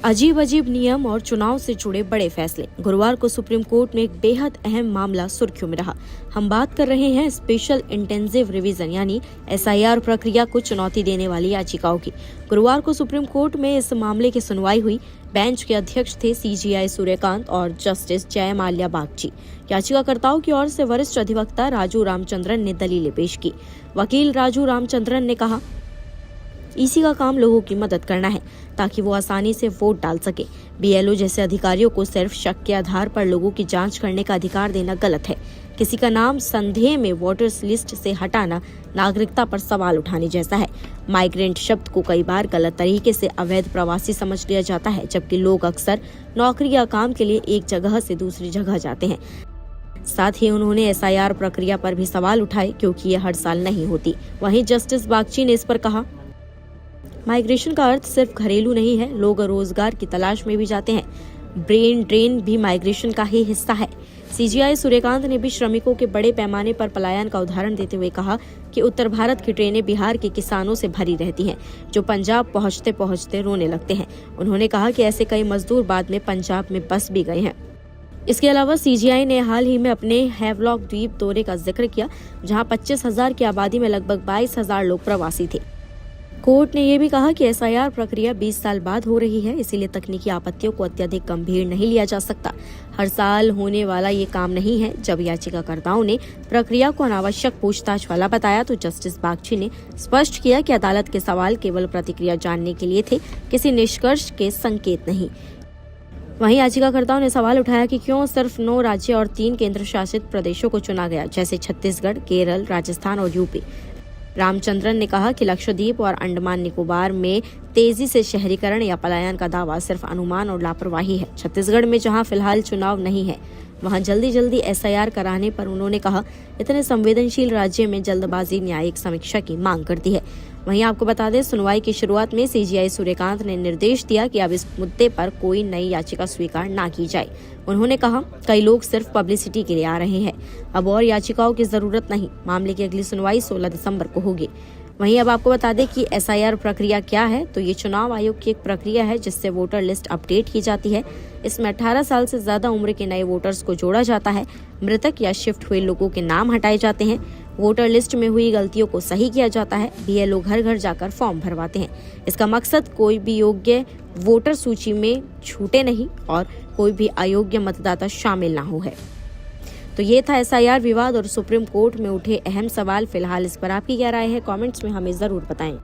अजीब अजीब नियम और चुनाव से जुड़े बड़े फैसले। गुरुवार को सुप्रीम कोर्ट में एक बेहद अहम मामला सुर्खियों में रहा। हम बात कर रहे हैं स्पेशल इंटेंसिव रिवीजन यानी SIR प्रक्रिया को चुनौती देने वाली याचिकाओं की। गुरुवार को सुप्रीम कोर्ट में इस मामले की सुनवाई हुई। बेंच के अध्यक्ष थे CJI सूर्यकांत और जस्टिस जयमाल्या बागची। याचिकाकर्ताओं की ओर से वरिष्ठ अधिवक्ता राजू रामचंद्रन ने दलीलें पेश की। वकील राजू रामचंद्रन ने कहा, EC का काम लोगों की मदद करना है ताकि वो आसानी से वोट डाल सके। BLO जैसे अधिकारियों को सिर्फ शक के आधार पर लोगों की जांच करने का अधिकार देना गलत है। किसी का नाम संदेह में वोटर्स लिस्ट से हटाना नागरिकता पर सवाल उठाने जैसा है। माइग्रेंट शब्द को कई बार गलत तरीके से अवैध प्रवासी समझ लिया जाता है, जबकि लोग अक्सर नौकरी या काम के लिए एक जगह से दूसरी जगह जाते हैं। साथ ही उन्होंने SIR प्रक्रिया पर भी सवाल उठाए, क्योंकि ये हर साल नहीं होती। वहीं जस्टिस बागची ने इस पर कहा, माइग्रेशन का अर्थ सिर्फ घरेलू नहीं है, लोग रोजगार की तलाश में भी जाते हैं। ब्रेन ड्रेन भी माइग्रेशन का ही हिस्सा है। CJI सूर्यकांत ने भी श्रमिकों के बड़े पैमाने पर पलायन का उदाहरण देते हुए कहा कि उत्तर भारत की ट्रेनें बिहार के किसानों से भरी रहती हैं, जो पंजाब पहुंचते पहुंचते रोने लगते हैं। उन्होंने कहा कि ऐसे कई मजदूर बाद में पंजाब में बस भी गए हैं। इसके अलावा CJI ने हाल ही में अपने हैवलॉक द्वीप दौरे का जिक्र किया, जहां 25,000 की आबादी में लगभग 22,000 लोग प्रवासी थे। कोर्ट ने यह भी कहा कि SIR प्रक्रिया 20 साल बाद हो रही है, इसीलिए तकनीकी आपत्तियों को अत्यधिक गंभीर नहीं लिया जा सकता। हर साल होने वाला ये काम नहीं है। जब याचिकाकर्ताओं ने प्रक्रिया को अनावश्यक पूछताछ वाला बताया तो जस्टिस बागची ने स्पष्ट किया कि अदालत के सवाल केवल प्रतिक्रिया जानने के लिए थे, किसी निष्कर्ष के संकेत नहीं। वहीं याचिकाकर्ताओं ने सवाल उठाया कि क्यों सिर्फ 9 राज्य और 3 केंद्र शासित प्रदेशों को चुना गया, जैसे छत्तीसगढ़, केरल, राजस्थान और UP। रामचंद्रन ने कहा कि लक्षद्वीप और अंडमान निकोबार में तेजी से शहरीकरण या पलायन का दावा सिर्फ अनुमान और लापरवाही है। छत्तीसगढ़ में जहां फिलहाल चुनाव नहीं है, वहां जल्दी SIR कराने पर उन्होंने कहा, इतने संवेदनशील राज्य में जल्दबाजी न्यायिक समीक्षा की मांग करती है। वहीं आपको बता दें, सुनवाई की शुरुआत में CJI सूर्यकांत ने निर्देश दिया कि अब इस मुद्दे पर कोई नई याचिका स्वीकार ना की जाए। उन्होंने कहा, कई लोग सिर्फ पब्लिसिटी के लिए आ रहे हैं, अब और याचिकाओं की जरूरत नहीं। मामले की अगली सुनवाई 16 दिसंबर को होगी। वहीं अब आपको बता दें कि SIR प्रक्रिया क्या है, तो ये चुनाव आयोग की एक प्रक्रिया है जिससे वोटर लिस्ट अपडेट की जाती है। इसमें 18 साल से ज्यादा उम्र के नए वोटर्स को जोड़ा जाता है। मृतक या शिफ्ट हुए लोगों के नाम हटाए जाते हैं। वोटर लिस्ट में हुई गलतियों को सही किया जाता है। BLO घर घर जाकर फॉर्म भरवाते हैं। इसका मकसद कोई भी योग्य वोटर सूची में छूटे नहीं और कोई भी अयोग्य मतदाता शामिल ना हो है। तो ये था SIR विवाद और सुप्रीम कोर्ट में उठे अहम सवाल। फिलहाल इस पर आपकी क्या राय है, कमेंट्स में हमें जरूर बताएं।